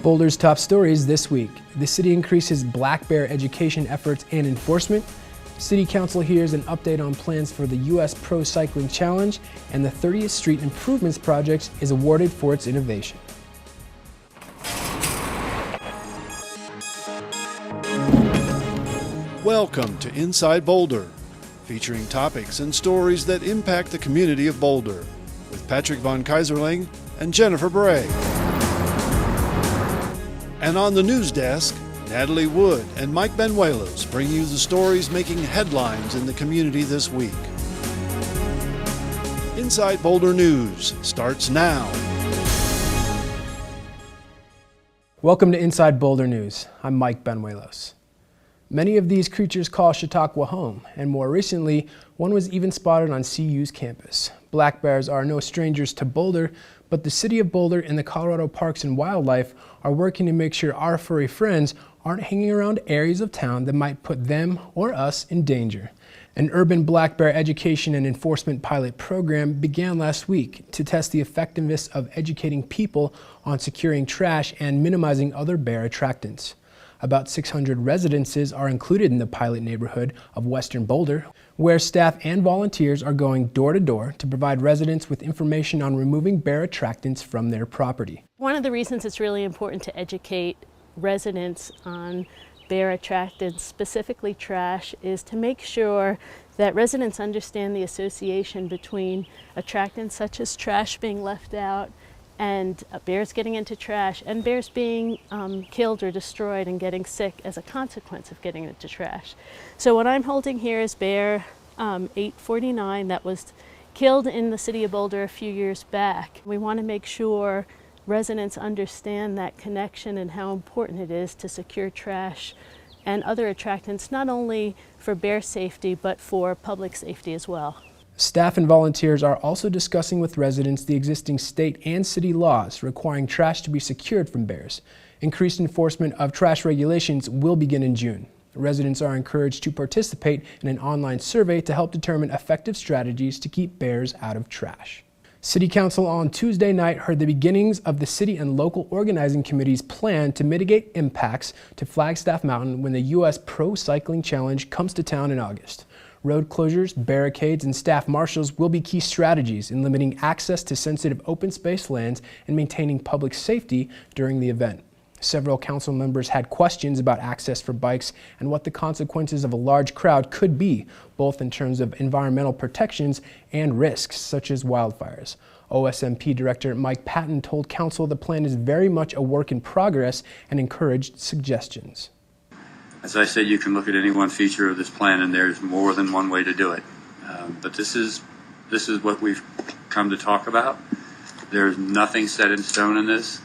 Boulder's top stories this week. The city increases black bear education efforts and enforcement. City Council hears an update on plans for the U.S. Pro Cycling Challenge, and the 30th Street Improvements Project is awarded for its innovation. Welcome to Inside Boulder, featuring topics and stories that impact the community of Boulder, with Patrick Von Kaiserling and Jennifer Bray. And on the news desk, Natalie Wood and Mike Benuelos bring you the stories making headlines in the community this week. Inside Boulder News starts now. Welcome to Inside Boulder News. I'm Mike Benuelos. Many of these creatures call Chautauqua home, and more recently, one was even spotted on CU's campus. Black bears are no strangers to Boulder, but the City of Boulder and the Colorado Parks and Wildlife are working to make sure our furry friends aren't hanging around areas of town that might put them or us in danger. An urban black bear education and enforcement pilot program began last week to test the effectiveness of educating people on securing trash and minimizing other bear attractants. About 600 residences are included in the pilot neighborhood of Western Boulder, where staff and volunteers are going door to door to provide residents with information on removing bear attractants from their property. One of the reasons it's really important to educate residents on bear attractants, specifically trash, is to make sure that residents understand the association between attractants such as trash being left out and bears getting into trash, and bears being killed or destroyed and getting sick as a consequence of getting into trash. So what I'm holding here is bear 849 that was killed in the city of Boulder a few years back. We want to make sure residents understand that connection and how important it is to secure trash and other attractants, not only for bear safety, but for public safety as well. Staff and volunteers are also discussing with residents the existing state and city laws requiring trash to be secured from bears. Increased enforcement of trash regulations will begin in June. Residents are encouraged to participate in an online survey to help determine effective strategies to keep bears out of trash. City Council on Tuesday night heard the beginnings of the city and local organizing committee's plan to mitigate impacts to Flagstaff Mountain when the U.S. Pro Cycling Challenge comes to town in August. Road closures, barricades, and staff marshals will be key strategies in limiting access to sensitive open space lands and maintaining public safety during the event. Several council members had questions about access for bikes and what the consequences of a large crowd could be, both in terms of environmental protections and risks such as wildfires. OSMP Director Mike Patton told council the plan is very much a work in progress and encouraged suggestions. As I said, you can look at any one feature of this plan and there's more than one way to do it. But this is what we've come to talk about. There's nothing set in stone in this.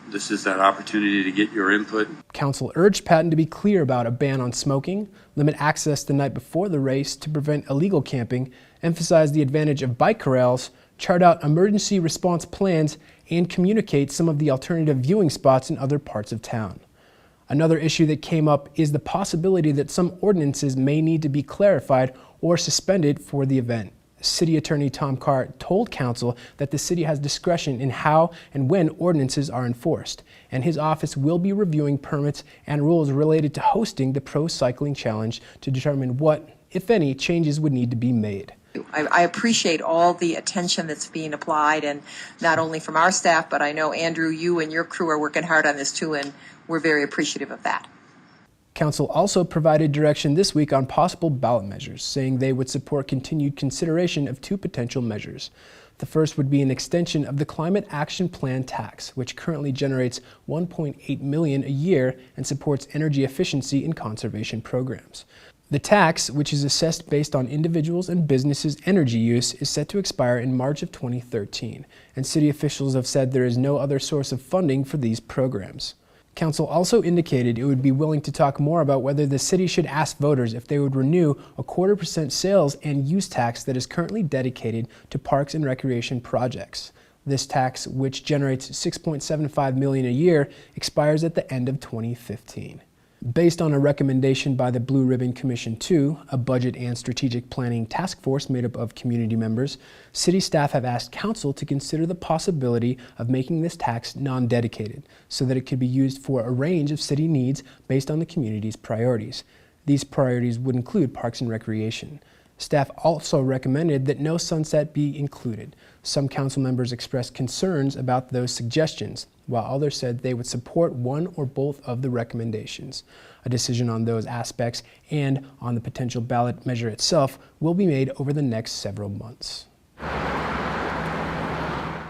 This is that opportunity to get your input. Council urged Patton to be clear about a ban on smoking, limit access the night before the race to prevent illegal camping, emphasize the advantage of bike corrals, chart out emergency response plans, and communicate some of the alternative viewing spots in other parts of town. Another issue that came up is the possibility that some ordinances may need to be clarified or suspended for the event. City Attorney Tom Carr told council that the city has discretion in how and when ordinances are enforced, and his office will be reviewing permits and rules related to hosting the Pro Cycling Challenge to determine what, if any, changes would need to be made. I appreciate all the attention that's being applied, and not only from our staff, but I know, Andrew, you and your crew are working hard on this too, and we're very appreciative of that. Council also provided direction this week on possible ballot measures, saying they would support continued consideration of two potential measures. The first would be an extension of the Climate Action Plan tax, which currently generates $1.8 million a year and supports energy efficiency and conservation programs. The tax, which is assessed based on individuals' and businesses' energy use, is set to expire in March of 2013, and city officials have said there is no other source of funding for these programs. Council also indicated it would be willing to talk more about whether the city should ask voters if they would renew a 0.25% sales and use tax that is currently dedicated to parks and recreation projects. This tax, which generates $6.75 million a year, expires at the end of 2015. Based on a recommendation by the Blue Ribbon Commission 2, a budget and strategic planning task force made up of community members, city staff have asked council to consider the possibility of making this tax non-dedicated so that it could be used for a range of city needs based on the community's priorities. These priorities would include parks and recreation. Staff also recommended that no sunset be included. Some council members expressed concerns about those suggestions, while others said they would support one or both of the recommendations. A decision on those aspects and on the potential ballot measure itself will be made over the next several months.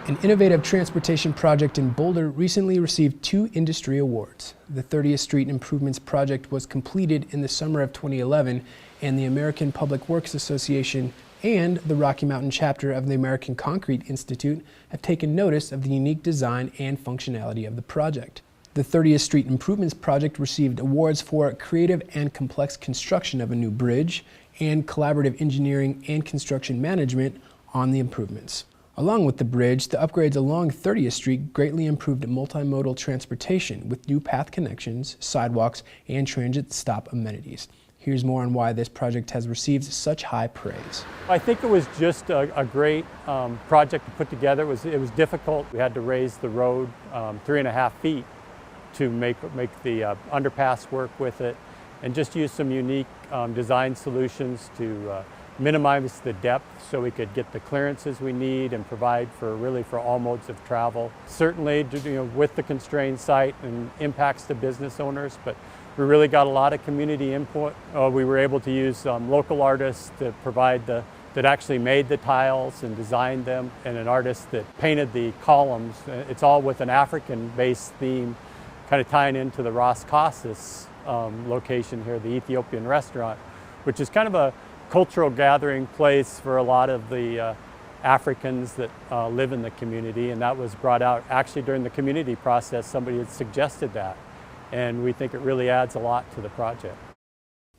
An innovative transportation project in Boulder recently received 2 industry awards. The 30th Street Improvements Project was completed in the summer of 2011, and the American Public Works Association and the Rocky Mountain chapter of the American Concrete Institute have taken notice of the unique design and functionality of the project. The 30th Street Improvements Project received awards for creative and complex construction of a new bridge and collaborative engineering and construction management on the improvements. Along with the bridge, the upgrades along 30th Street greatly improved multimodal transportation with new path connections, sidewalks, and transit stop amenities. Here's more on why this project has received such high praise. I think it was just a great project to put together. It was difficult. We had to raise the road 3.5 feet to make the underpass work with it, and just use some unique design solutions to minimize the depth so we could get the clearances we need and provide for all modes of travel. Certainly, with the constrained site and impacts to business owners, but we really got a lot of community input. We were able to use local artists to provide that actually made the tiles and designed them, and an artist that painted the columns. It's all with an African-based theme, kind of tying into the Ras Casas location here, the Ethiopian restaurant, which is kind of a cultural gathering place for a lot of the Africans that live in the community, and that was brought out actually during the community process. Somebody had suggested that, and we think it really adds a lot to the project.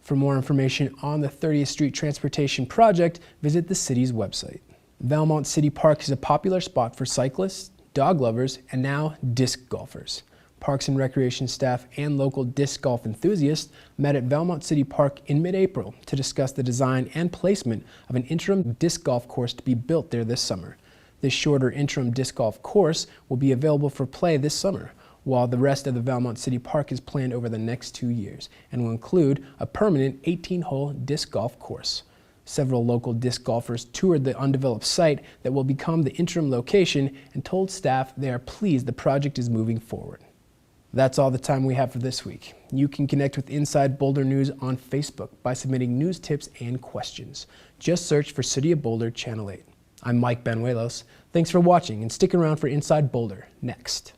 For more information on the 30th Street Transportation Project, visit the city's website. Valmont City Park is a popular spot for cyclists, dog lovers, and now disc golfers. Parks and Recreation staff and local disc golf enthusiasts met at Valmont City Park in mid-April to discuss the design and placement of an interim disc golf course to be built there this summer. This shorter interim disc golf course will be available for play this summer, while the rest of the Valmont City Park is planned over the next 2 years and will include a permanent 18-hole disc golf course. Several local disc golfers toured the undeveloped site that will become the interim location and told staff they are pleased the project is moving forward. That's all the time we have for this week. You can connect with Inside Boulder News on Facebook by submitting news tips and questions. Just search for City of Boulder Channel 8. I'm Mike Banuelos. Thanks for watching, and stick around for Inside Boulder next.